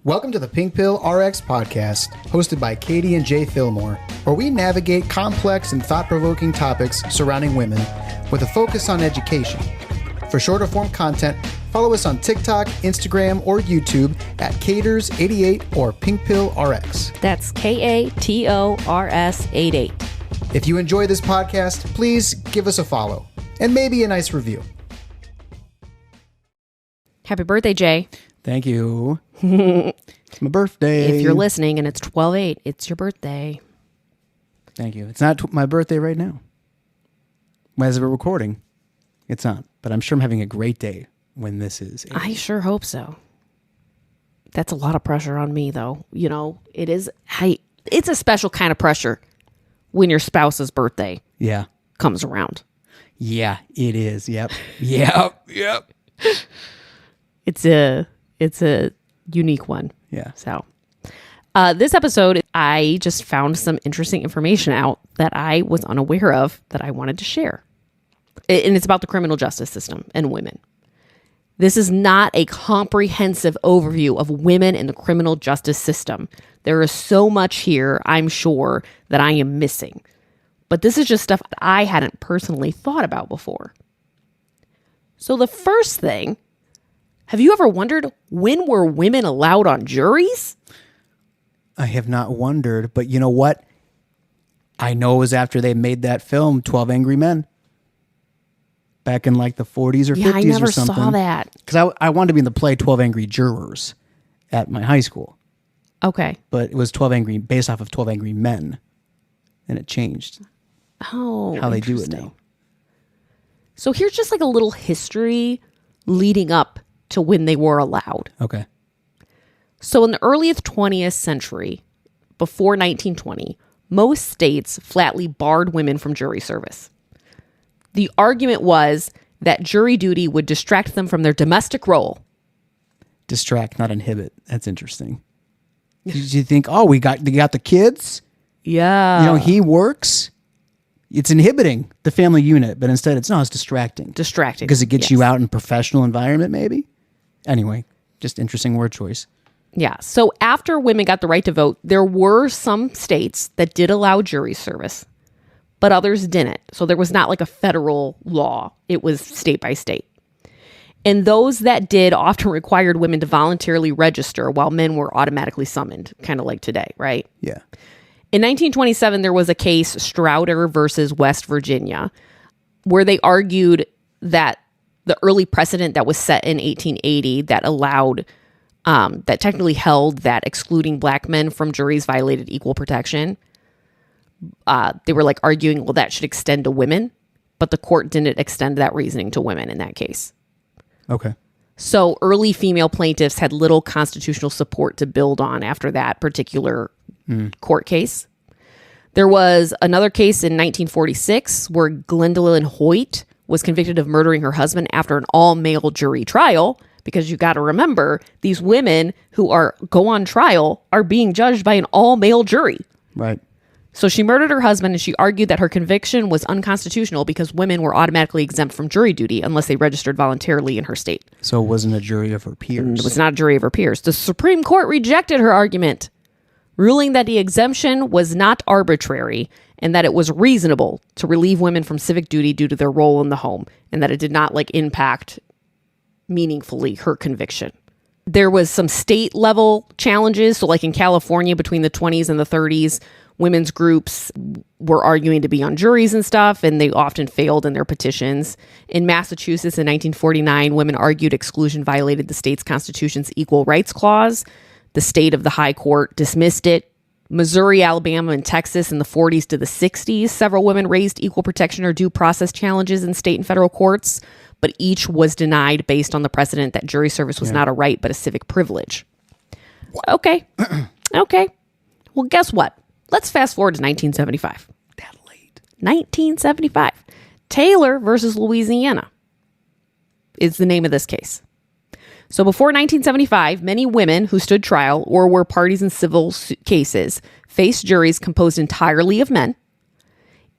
Welcome to the PinkpillRx podcast, hosted by Katie and Jay Fillmore, where we navigate complex and thought-provoking topics surrounding women with a focus on education. For shorter form content, follow us on TikTok, Instagram, or YouTube at Caters88 or PinkpillRx. That's KATORS88. If you enjoy this podcast, please give us a follow and maybe a nice review. Happy birthday, Jay. Thank you. It's my birthday. If you're listening and it's 12/8, it's your birthday. Thank you. It's not my birthday right now. As we're recording, it's not. But I'm sure I'm having a great day when this is. I sure hope so. That's a lot of pressure on me, though. You know, it is. It's a special kind of pressure when your spouse's birthday comes around. Yeah, it is. Yep. Yep. It's a unique one. Yeah. So this episode, I just found some interesting information out that I was unaware of that I wanted to share. And it's about the criminal justice system and women. This is not a comprehensive overview of women in the criminal justice system. There is so much here, I'm sure, that I am missing. But this is just stuff that I hadn't personally thought about before. So the first thing, have you ever wondered, when were women allowed on juries? I have not wondered, but you know what? I know it was after they made that film, 12 Angry Men. Back in like the 40s or 50s or something. Yeah, I never saw that. Because I wanted to be in the play 12 Angry Jurors at my high school. Okay. But it was based off of 12 Angry Men. And it changed. Oh, how they do it now. So here's just like a little history leading up to when they were allowed. Okay. So in the earliest 20th century, before 1920, most states flatly barred women from jury service. The argument was that jury duty would distract them from their domestic role. Distract, not inhibit. That's interesting. Did you think, they got the kids? Yeah. You know, he works. It's inhibiting the family unit, but instead it's distracting. Distracting. Because it gets you out in a professional environment, maybe? Anyway, just interesting word choice. Yeah. So after women got the right to vote, there were some states that did allow jury service, but others didn't. So there was not like a federal law. It was state by state. And those that did often required women to voluntarily register while men were automatically summoned, kind of like today, right? Yeah. In 1927, there was a case, Strouder versus West Virginia, where they argued that the early precedent that was set in 1880 that allowed, that technically held that excluding black men from juries violated equal protection. They were like arguing, well, that should extend to women, but the court didn't extend that reasoning to women in that case. Okay. So early female plaintiffs had little constitutional support to build on after that particular court case. There was another case in 1946 where Gwendolyn Hoyt was convicted of murdering her husband after an all-male jury trial, because you got to remember, these women who go on trial are being judged by an all-male jury. Right. So she murdered her husband, and she argued that her conviction was unconstitutional because women were automatically exempt from jury duty unless they registered voluntarily in her state. So it wasn't a jury of her peers. It was not a jury of her peers. The Supreme Court rejected her argument, ruling that the exemption was not arbitrary and that it was reasonable to relieve women from civic duty due to their role in the home, and that it did not impact meaningfully her conviction. There was some state level challenges. So in California between the 20s and the 30s, women's groups were arguing to be on juries and stuff, and they often failed in their petitions. In Massachusetts in 1949, women argued exclusion violated the state's constitution's equal rights clause. The state of the high court dismissed it. Missouri, Alabama, and Texas in the 40s to the 60s, several women raised equal protection or due process challenges in state and federal courts, but each was denied based on the precedent that jury service was not a right but a civic privilege. Okay. Okay. Well, guess what? Let's fast forward to 1975. That late. 1975. Taylor versus Louisiana is the name of this case. So before 1975, many women who stood trial or were parties in civil cases faced juries composed entirely of men.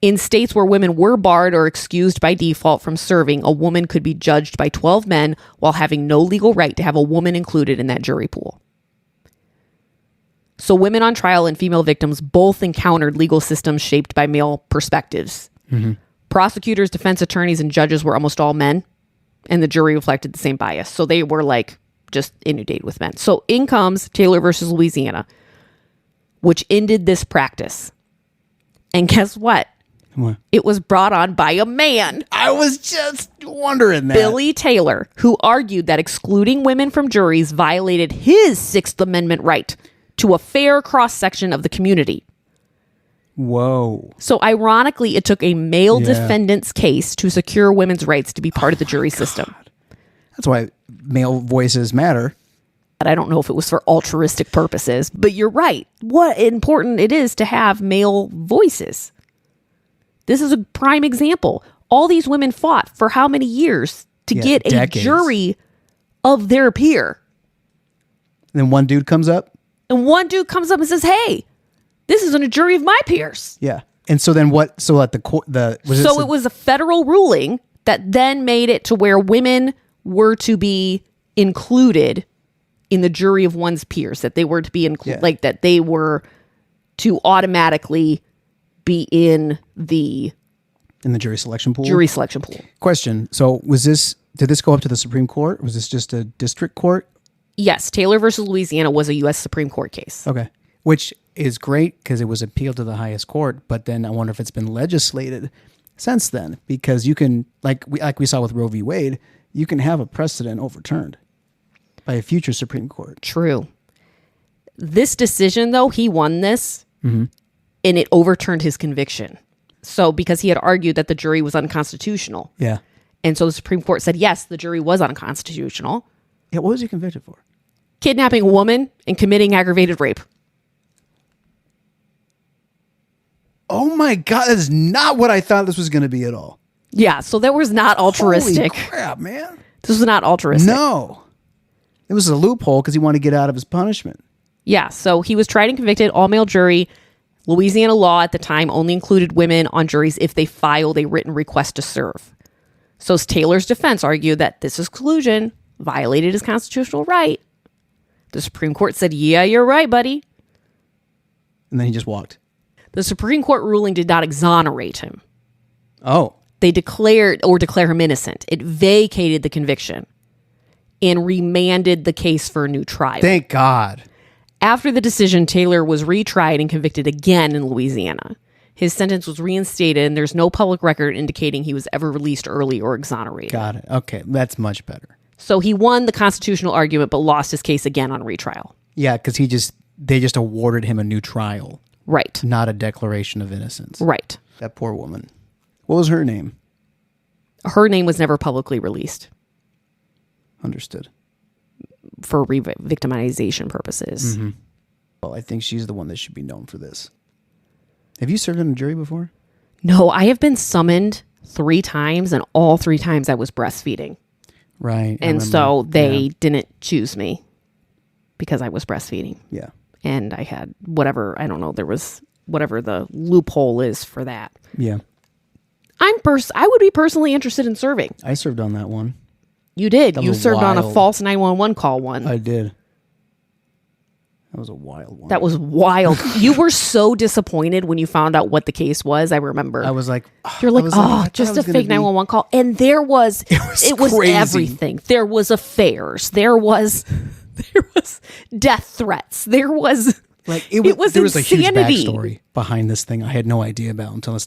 In states where women were barred or excused by default from serving, a woman could be judged by 12 men while having no legal right to have a woman included in that jury pool. So women on trial and female victims both encountered legal systems shaped by male perspectives. Prosecutors, defense attorneys, and judges were almost all men, and the jury reflected the same bias. So they were like just inundated with men. So in comes Taylor versus Louisiana, which ended this practice. And guess what? What? It was brought on by a man. I was just wondering that. Billy Taylor, who argued that excluding women from juries violated his Sixth Amendment right to a fair cross-section of the community. Whoa. So ironically, it took a male defendant's case to secure women's rights to be part of the jury system. That's why male voices matter. But I don't know if it was for altruistic purposes, but you're right. What important it is to have male voices. This is a prime example. All these women fought for how many years to get decades. A jury of their peer. And then one dude comes up? And one dude comes up and says, hey, this isn't a jury of my peers. Yeah. And so then what? So at the court, it was a federal ruling that then made it to where women were to be included in the jury of one's peers, that they were to be included, like that they were to automatically be in the jury selection pool. Question. So did this go up to the Supreme Court? Was this just a district court? Yes. Taylor versus Louisiana was a U.S. Supreme Court case. Okay. Which is great because it was appealed to the highest court. But then I wonder if it's been legislated since then, because you can, like we saw with Roe v. Wade, you can have a precedent overturned by a future Supreme Court. True. This decision, though, he won this, and it overturned his conviction. So because he had argued that the jury was unconstitutional. Yeah. And so the Supreme Court said, yes, the jury was unconstitutional. Yeah, what was he convicted for? Kidnapping a woman and committing aggravated rape. Oh my God, that is not what I thought this was going to be at all. Yeah, so that was not altruistic. Holy crap, man. This was not altruistic. No. It was a loophole because he wanted to get out of his punishment. Yeah, so he was tried and convicted, all-male jury. Louisiana law at the time only included women on juries if they filed a written request to serve. So Taylor's defense argued that this exclusion violated his constitutional right. The Supreme Court said, yeah, you're right, buddy. And then he just walked. The Supreme Court ruling did not exonerate him. Oh. They declare him innocent. It vacated the conviction and remanded the case for a new trial. Thank God. After the decision, Taylor was retried and convicted again in Louisiana. His sentence was reinstated, and there's no public record indicating he was ever released early or exonerated. Got it. Okay, that's much better. So he won the constitutional argument, but lost his case again on retrial. Yeah, because they just awarded him a new trial. Right. Not a declaration of innocence. Right. That poor woman. What was her name? Her name was never publicly released. Understood. For victimization purposes. Mm-hmm. Well, I think she's the one that should be known for this. Have you served on a jury before? No, I have been summoned 3 times, and all 3 times I was breastfeeding. Right. And so they didn't choose me because I was breastfeeding. Yeah. And I had whatever, I don't know, there was whatever the loophole is for that. Yeah. I would be personally interested in serving. I served on that one. You did. You served on a false 911 call one. I did. That was a wild one. That was wild. You were so disappointed when you found out what the case was. I remember. I was like, you're like, just a fake 911 call. And it was everything. There was affairs. There was death threats. There was it was insanity. A huge backstory behind this thing I had no idea about until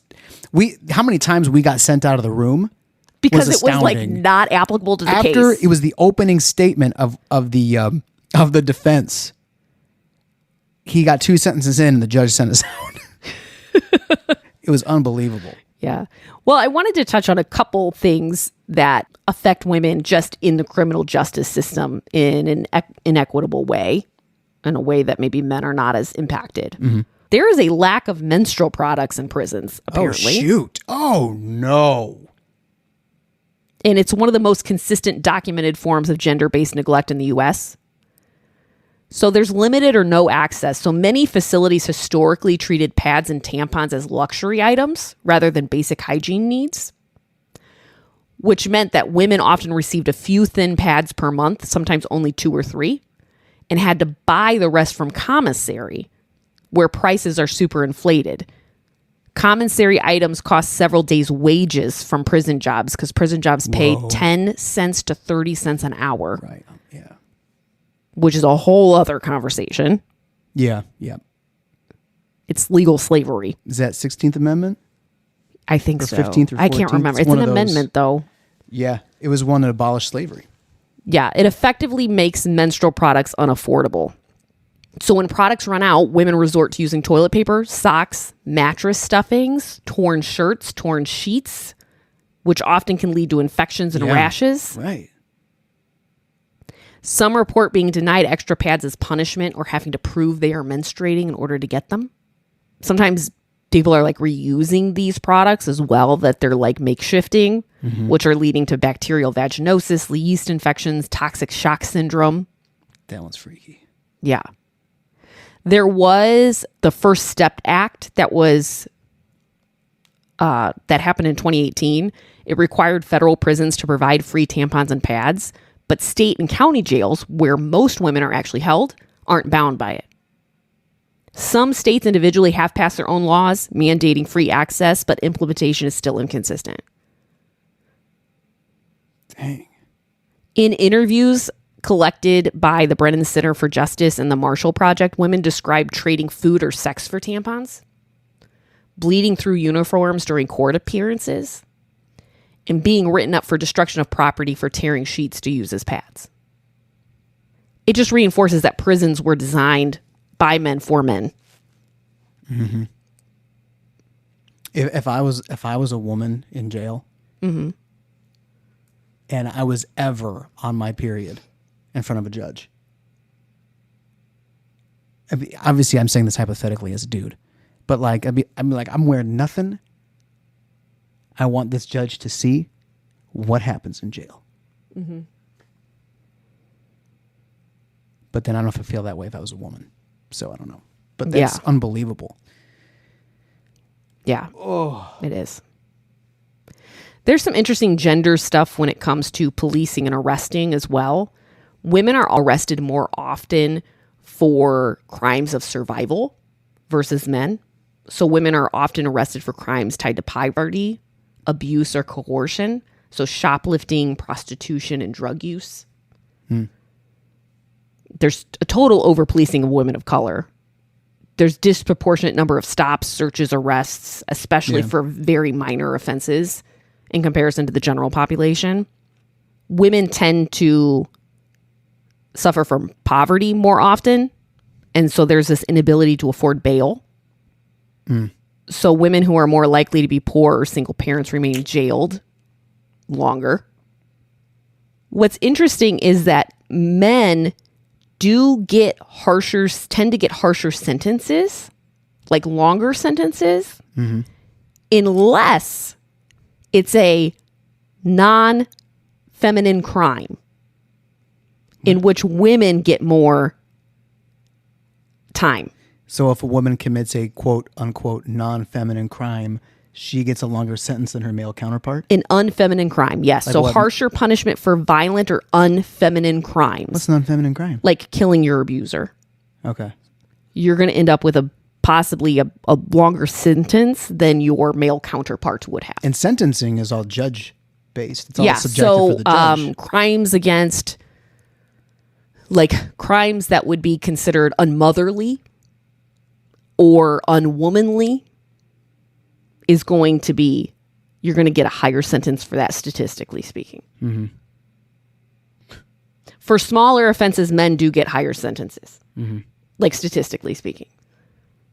how many times we got sent out of the room. Because it was like not applicable to the case. After it was the opening statement of the defense, he got 2 sentences in and the judge sent us out. It was unbelievable. Yeah. Well, I wanted to touch on a couple things that affect women just in the criminal justice system in an inequitable way, in a way that maybe men are not as impacted. Mm-hmm. There is a lack of menstrual products in prisons, apparently. Oh, shoot. Oh, no. And it's one of the most consistent documented forms of gender-based neglect in the U.S. So there's limited or no access. So many facilities historically treated pads and tampons as luxury items rather than basic hygiene needs, which meant that women often received a few thin pads per month, sometimes only 2 or 3. and had to buy the rest from commissary, where prices are super inflated. Commissary items cost several days' wages from prison jobs because prison jobs pay 10 cents to 30 cents an hour. Right. Yeah. Which is a whole other conversation. Yeah. Yeah. It's legal slavery. Is that 16th Amendment? I think or so. 15th or 14th? I can't remember. It's an amendment, though. Yeah. It was one that abolished slavery. Yeah. It effectively makes menstrual products unaffordable. So when products run out, women resort to using toilet paper, socks, mattress stuffings, torn shirts, torn sheets, which often can lead to infections and rashes. Right. Some report being denied extra pads as punishment or having to prove they are menstruating in order to get them. Sometimes people are like reusing these products as well, that they're like makeshifting, which are leading to bacterial vaginosis, yeast infections, toxic shock syndrome. That one's freaky. Yeah. There was the First Step Act that was that happened in 2018. It required federal prisons to provide free tampons and pads, but state and county jails, where most women are actually held, aren't bound by it. Some states individually have passed their own laws mandating free access, but implementation is still inconsistent. Dang. In interviews collected by the Brennan Center for Justice and the Marshall Project, women described trading food or sex for tampons, bleeding through uniforms during court appearances, and being written up for destruction of property for tearing sheets to use as pads. It just reinforces that prisons were designed by men for men. Mm-hmm. If I was a woman in jail, and I was ever on my period in front of a judge, obviously I'm saying this hypothetically as a dude, but like I'm wearing nothing. I want this judge to see what happens in jail. Mm-hmm. But then I don't know if I feel that way if I was a woman. So I don't know. But that's unbelievable. Yeah. It is. There's some interesting gender stuff when it comes to policing and arresting as well. Women are arrested more often for crimes of survival versus men. So women are often arrested for crimes tied to poverty, abuse, or coercion. So shoplifting, prostitution, and drug use. There's a total over-policing of women of color. There's disproportionate number of stops, searches, arrests, especially for very minor offenses in comparison to the general population. Women tend to suffer from poverty more often, and so there's this inability to afford bail. So women who are more likely to be poor or single parents remain jailed longer. What's interesting is that men tend to get harsher sentences, like longer sentences, unless it's a non-feminine crime in which women get more time. So if a woman commits a quote unquote non-feminine crime, she gets a longer sentence than her male counterpart? An unfeminine crime, yes. Like so what? Harsher punishment for violent or unfeminine crimes. What's an unfeminine crime? Like killing your abuser. Okay. You're going to end up with possibly a longer sentence than your male counterpart would have. And sentencing is all judge-based. It's all subjective for the judge. Crimes against, like crimes that would be considered unmotherly or unwomanly, is going to be, you're going to get a higher sentence for that, statistically speaking. For smaller offenses, men do get higher sentences, like statistically speaking.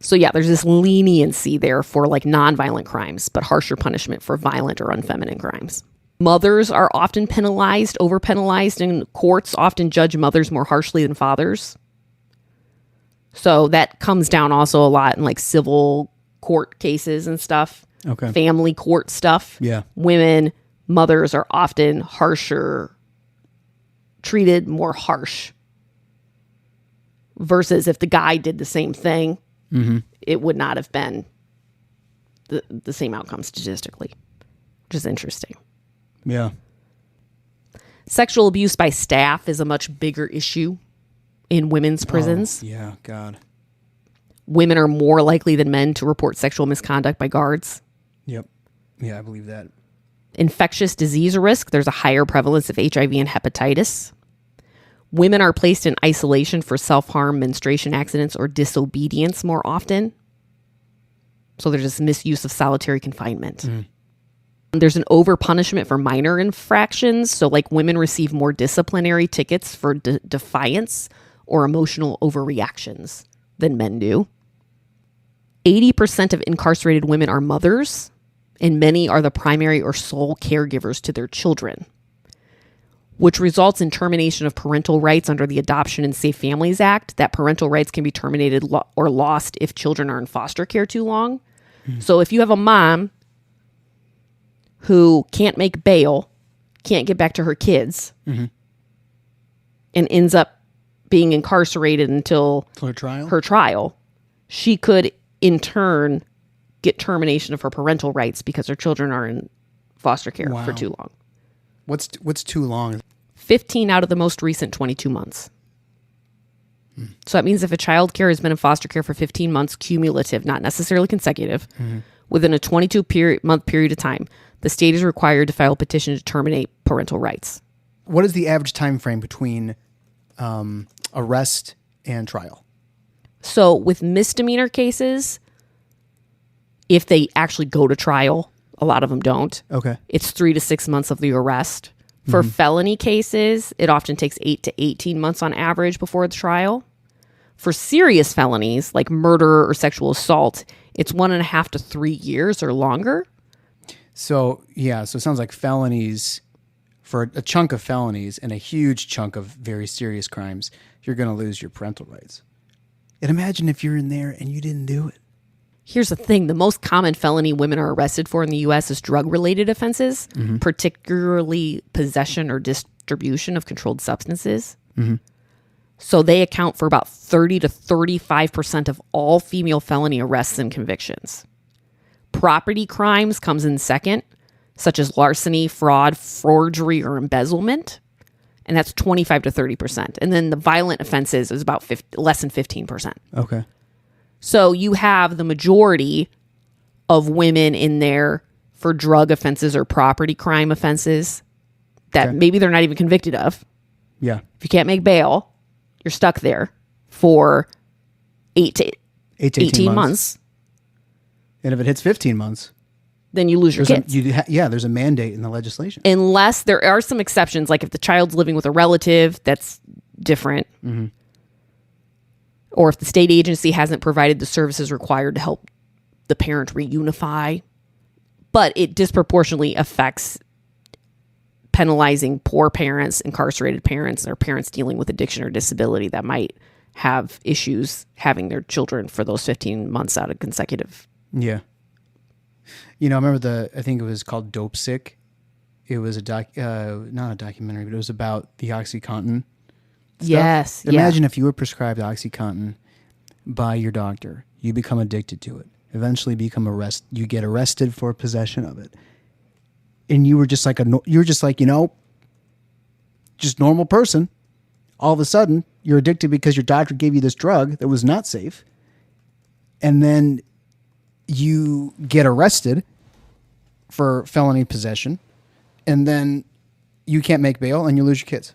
So yeah, there's this leniency there for like nonviolent crimes, but harsher punishment for violent or unfeminine crimes. Mothers are often penalized, over-penalized, and courts often judge mothers more harshly than fathers. So that comes down also a lot in like civil court cases and stuff. Okay. Family court stuff. Yeah. Mothers are often treated more harsh. Versus if the guy did the same thing, it would not have been the same outcome statistically, which is interesting. Yeah. Sexual abuse by staff is a much bigger issue in women's prisons. Yeah, God. Women are more likely than men to report sexual misconduct by guards. Yep. Yeah, I believe that. Infectious disease risk. There's a higher prevalence of HIV and hepatitis. Women are placed in isolation for self-harm, menstruation accidents, or disobedience more often. So there's this misuse of solitary confinement. There's an over-punishment for minor infractions. So like women receive more disciplinary tickets for defiance or emotional overreactions than men do. 80% of incarcerated women are mothers, and many are the primary or sole caregivers to their children, which results in termination of parental rights under the Adoption and Safe Families Act. That parental rights can be terminated or lost if children are in foster care too long. So if you have a mom who can't make bail, can't get back to her kids, and ends up being incarcerated until her trial, she could in turn get termination of her parental rights because her children are in foster care for too long. What's too long? 15 out of the most recent 22 months. So that means if a child care has been in foster care for 15 months cumulative, not necessarily consecutive, within a 22-month period of time, the state is required to file a petition to terminate parental rights. What is the average time frame between arrest and trial? So with misdemeanor cases, if they actually go to trial, a lot of them don't. Okay. It's 3 to 6 months of the arrest. For felony cases, it often takes 8 to 18 months on average before the trial. For serious felonies like murder or sexual assault, it's 1.5 to 3 years or longer. So it sounds like felonies, for a chunk of felonies and a huge chunk of very serious crimes, you're going to lose your parental rights. And imagine if you're in there and you didn't do it. Here's the thing. The most common felony women are arrested for in the U.S. is drug-related offenses, particularly possession or distribution of controlled substances. So they account for about 30 to 35% of all female felony arrests and convictions. Property crimes comes in second, such as larceny, fraud, forgery, or embezzlement. And that's 25 to 30%. And then the violent offenses is about less than 15%. Okay. So you have the majority of women in there for drug offenses or property crime offenses that maybe they're not even convicted of. Yeah. If you can't make bail, you're stuck there for 8 to 18 months. And if it hits 15 months, then you lose your kids. There's a mandate in the legislation. Unless there are some exceptions, like if the child's living with a relative, that's different. Or if the state agency hasn't provided the services required to help the parent reunify. But it disproportionately affects penalizing poor parents, incarcerated parents, or parents dealing with addiction or disability that might have issues having their children for those 15 months out of consecutive. Yeah. I remember I think it was called Dope Sick. It was not a documentary, but it was about the OxyContin stuff. Yes. Imagine if you were prescribed OxyContin by your doctor, you become addicted to it, eventually you get arrested for possession of it. And you were just like just normal person. All of a sudden, you're addicted because your doctor gave you this drug that was not safe. And then you get arrested for felony possession, and then you can't make bail and you lose your kids.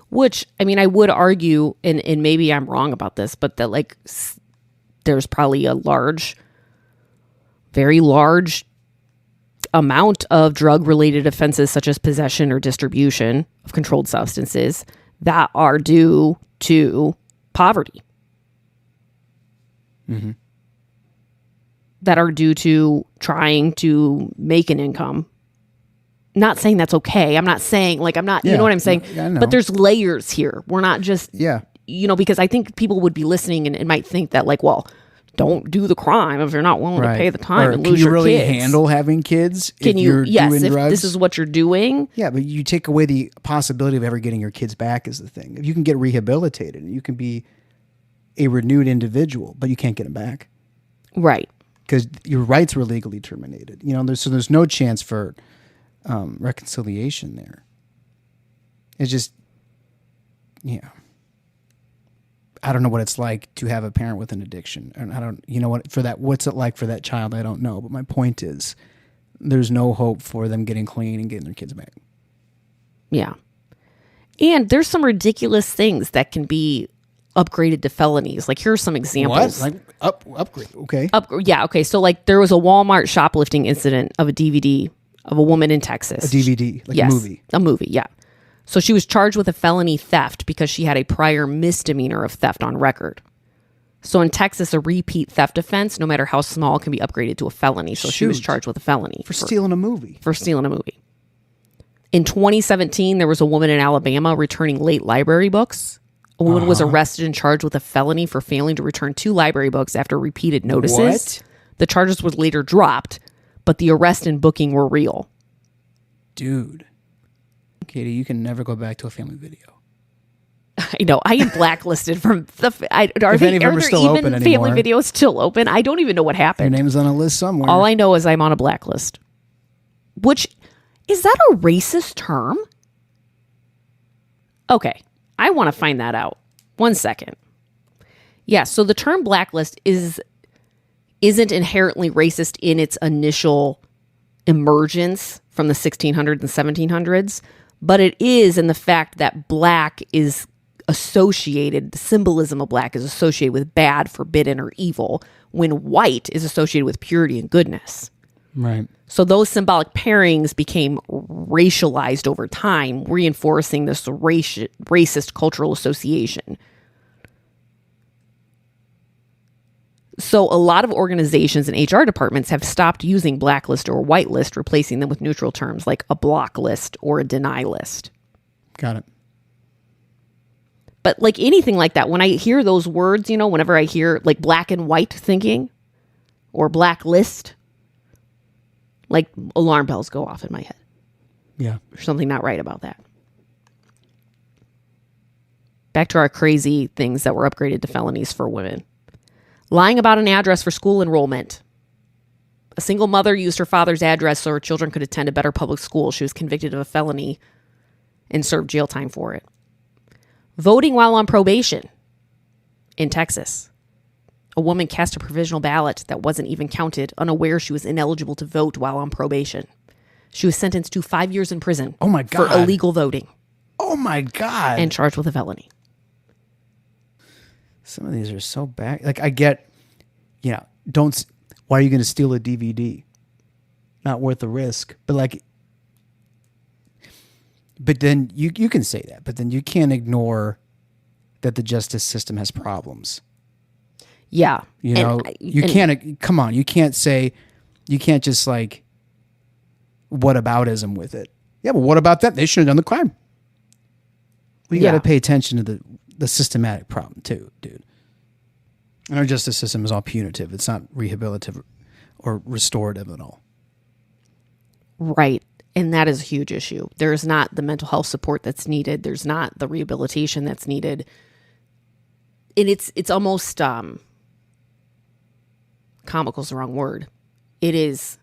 Which, I would argue, and maybe I'm wrong about this, but that there's probably a very large amount of drug-related offenses such as possession or distribution of controlled substances that are due to poverty. That are due to trying to make an income. Not saying that's okay. I'm not saying, you know what I'm saying? I know. But there's layers here. We're not just, because I think people would be listening and might think that, don't do the crime if you're not willing to pay the time and lose your kids. Can you really handle having kids if you're doing drugs? This is what you're doing. Yeah, but you take away the possibility of ever getting your kids back is the thing. If you can get rehabilitated, you can be a renewed individual, but you can't get them back. Right. Because your rights were legally terminated. There's no chance for reconciliation there. It's just, I don't know what it's like to have a parent with an addiction. And I don't, you know what, what's it like for that child? I don't know. But my point is, there's no hope for them getting clean and getting their kids back. Yeah. And there's some ridiculous things that can be upgraded to felonies. Like, here are some examples. What? Like upgrade? Okay. Yeah. Okay. So, like, there was a Walmart shoplifting incident of a DVD of a woman in Texas. A DVD, like yes, a movie. A movie, yeah. So she was charged with a felony theft because she had a prior misdemeanor of theft on record. So in Texas, a repeat theft offense, no matter how small, can be upgraded to a felony. So she was charged with a felony. For stealing a movie. For stealing a movie. In 2017, there was a woman in Alabama returning late library books. A woman was arrested and charged with a felony for failing to return 2 library books after repeated notices. What? The charges were later dropped, but the arrest and booking were real. Dude. Katie, you can never go back to a family video. I know. I am blacklisted from the... Are if any of them are still open family anymore. videos still open? I don't even know what happened. Your name's on a list somewhere. All I know is I'm on a blacklist. Which, is that a racist term? Okay. I want to find that out. 1 second. Yeah, so the term blacklist isn't inherently racist in its initial emergence from the 1600s and 1700s, but it is in the fact that black is associated, the symbolism of black is associated with bad, forbidden, or evil, when white is associated with purity and goodness. Right. So those symbolic pairings became racialized over time, reinforcing this racist cultural association. So a lot of organizations and HR departments have stopped using blacklist or whitelist, replacing them with neutral terms like a block list or a deny list. Got it. But like anything like that, when I hear those words, you know, whenever I hear like black and white thinking or blacklist, like alarm bells go off in my head. Yeah. There's something not right about that. Back to our crazy things that were upgraded to felonies for women. Lying about an address for school enrollment. A single mother used her father's address so her children could attend a better public school. She was convicted of a felony and served jail time for it. Voting while on probation in Texas. A woman cast a provisional ballot that wasn't even counted, unaware she was ineligible to vote while on probation. She was sentenced to 5 years in prison. Oh my God. For illegal voting. Oh my God. And charged with a felony. Some of these are so bad. Like, I get, why are you going to steal a DVD? Not worth the risk. But then you can say that, but then you can't ignore that the justice system has problems. Yeah. You can't, come on, you can't just whataboutism with it. Yeah, but what about that? They should have done the crime. We got to pay attention to the systematic problem too, dude. And our justice system is all punitive. It's not rehabilitative or restorative at all. Right. And that is a huge issue. There is not the mental health support that's needed. There's not the rehabilitation that's needed. And it's almost comical is the wrong word. It's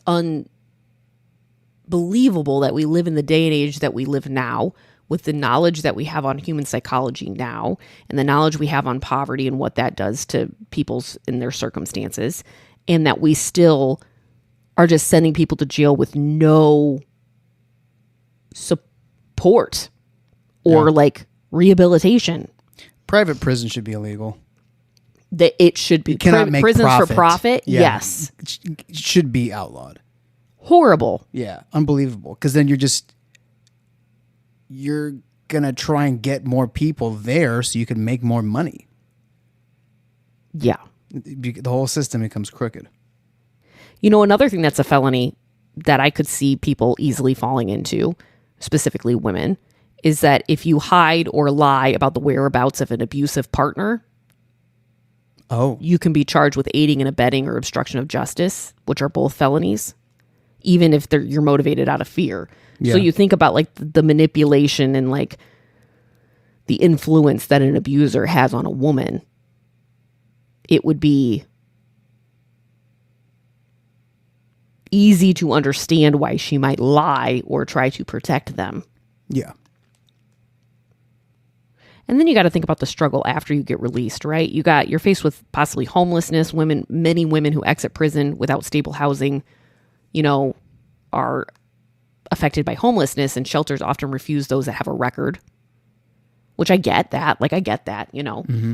unbelievable that we live in the day and age that we live now, with the knowledge that we have on human psychology now and the knowledge we have on poverty and what that does to people's in their circumstances, and that we still are just sending people to jail with no support or rehabilitation. Private prison should be illegal. That it should be. You cannot make prisons profit. For profit. Yeah. Yes. It should be outlawed. Horrible. Yeah. Unbelievable. Because then you're going to try and get more people there so you can make more money. Yeah. The whole system becomes crooked. Another thing that's a felony that I could see people easily falling into, specifically women, is that if you hide or lie about the whereabouts of an abusive partner, you can be charged with aiding and abetting or obstruction of justice, which are both felonies, even if you're motivated out of fear. Yeah. So you think about the manipulation and the influence that an abuser has on a woman. It would be easy to understand why she might lie or try to protect them. Yeah. And then you got to think about the struggle after you get released, right? You're faced with possibly homelessness. Many women who exit prison without stable housing, are affected by homelessness, and shelters often refuse those that have a record, which I get that. Mm-hmm.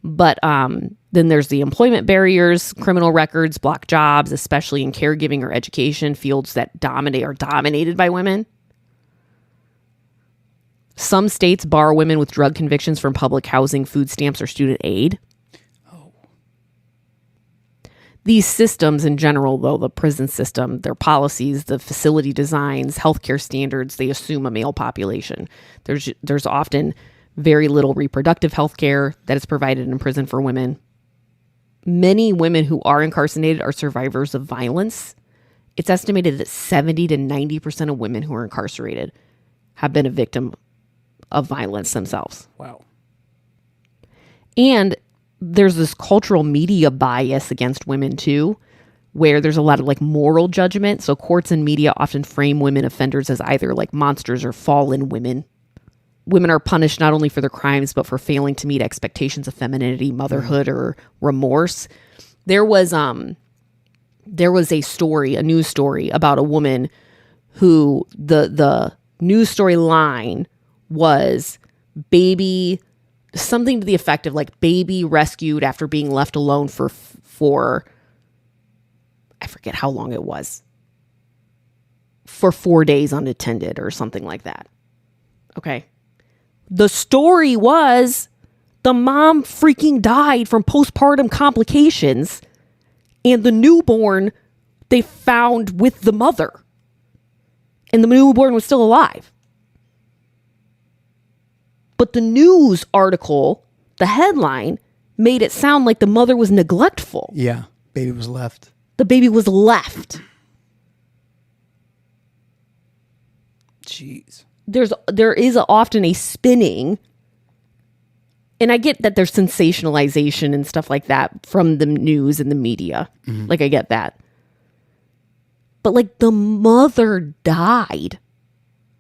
But then there's the employment barriers, criminal records, block jobs, especially in caregiving or education, fields that are dominated by women. Some states bar women with drug convictions from public housing, food stamps, or student aid. Oh. These systems in general, though, the prison system, their policies, the facility designs, healthcare standards, they assume a male population. There's often very little reproductive health care that is provided in prison for women. Many women who are incarcerated are survivors of violence. It's estimated that 70 to 90% of women who are incarcerated have been a victim of violence themselves. Wow. And there's this cultural media bias against women too, where there's a lot of moral judgment. So courts and media often frame women offenders as either monsters or fallen women. Women are punished not only for their crimes, but for failing to meet expectations of femininity, motherhood, or remorse. There was a news story about a woman who the news story line was baby, something to the effect of baby rescued after being left alone for I forget how long it was, for 4 days unattended or something like that. Okay. The story was the mom freaking died from postpartum complications, and the newborn they found with the mother, and the newborn was still alive. But the news article, the headline, made it sound like the mother was neglectful. Yeah, baby was left. The baby was left. Jeez. There is often a spinning, and I get that there's sensationalization and stuff like that from the news and the media. Mm-hmm. I get that. But the mother died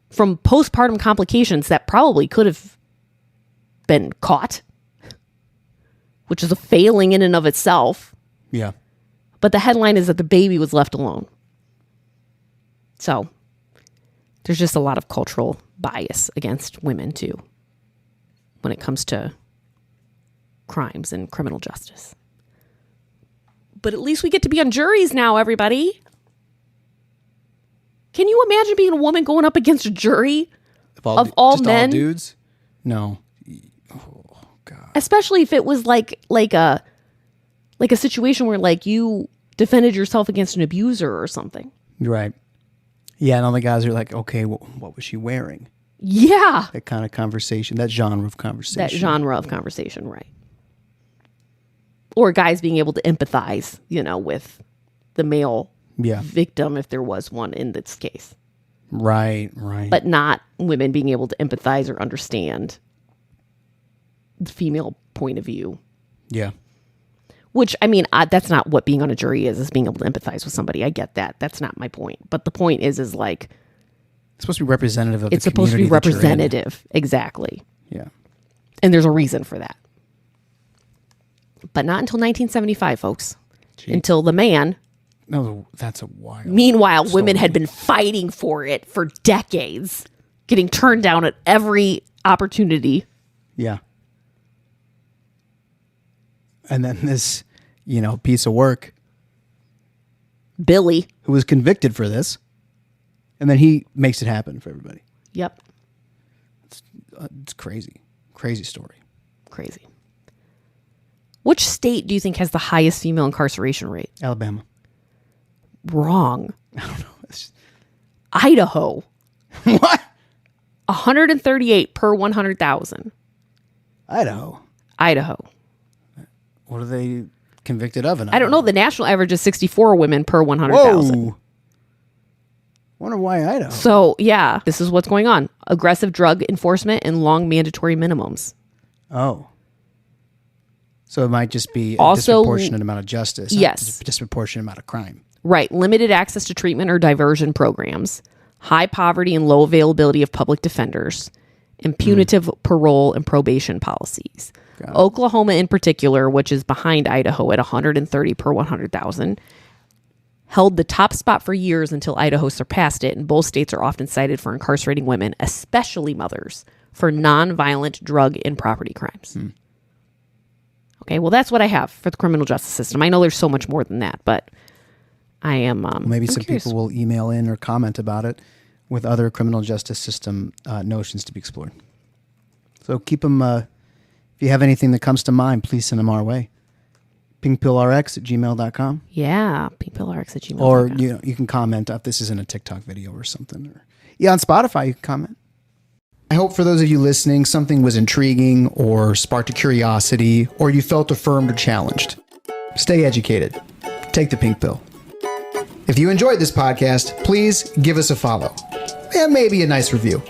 from postpartum complications that probably could have been caught, which is a failing in and of itself. Yeah. But the headline is that the baby was left alone. So there's just a lot of cultural bias against women too when it comes to crimes and criminal justice. But at least we get to be on juries now, everybody. Can you imagine being a woman going up against a jury of all men? All dudes? No. Oh, God. Especially if it was like a situation where you defended yourself against an abuser or something. Right. Yeah, and all the guys are like, okay, what was she wearing? Yeah. That kind of conversation, that genre of conversation. Right. Or guys being able to empathize, with the male victim if there was one in this case. Right. But not women being able to empathize or understand the female point of view. Yeah. Which, that's not what being on a jury is being able to empathize with somebody. I get that. That's not my point. But the point is it's supposed to be representative of the community. It's supposed to be representative. Exactly. Yeah. And there's a reason for that. But not until 1975, folks. Jeez. Until the man. No, that's a wild. Meanwhile, women had been fighting for it for decades, getting turned down at every opportunity. Yeah. And then this, piece of work, Billy, who was convicted for this, and then he makes it happen for everybody. Yep. It's crazy. Crazy story. Crazy. Which state do you think has the highest female incarceration rate? Alabama. Wrong. I don't know. Idaho. What? 138 per 100,000. Idaho. What are they convicted of? I don't know. The national average is 64 women per 100,000. Wonder why Idaho. So, yeah, this is what's going on. Aggressive drug enforcement and long mandatory minimums. Oh. So it might just be a disproportionate amount of justice. Yes. A disproportionate amount of crime. Right. Limited access to treatment or diversion programs. High poverty and low availability of public defenders. and punitive parole and probation policies. Oklahoma in particular, which is behind Idaho at 130 per 100,000, held the top spot for years until Idaho surpassed it, and both states are often cited for incarcerating women, especially mothers, for nonviolent drug and property crimes. Okay, well, that's what I have for the criminal justice system. I know there's so much more than that, but I am maybe I'm some curious. people will email in or comment about it with other criminal justice system notions to be explored. So keep them, if you have anything that comes to mind, please send them our way. PinkpillRx@gmail.com. Yeah, PinkpillRx@gmail.com. Or you can comment if this isn't a TikTok video or something. Or, on Spotify, you can comment. I hope for those of you listening, something was intriguing or sparked a curiosity, or you felt affirmed or challenged. Stay educated. Take the pink pill. If you enjoyed this podcast, please give us a follow and maybe a nice review.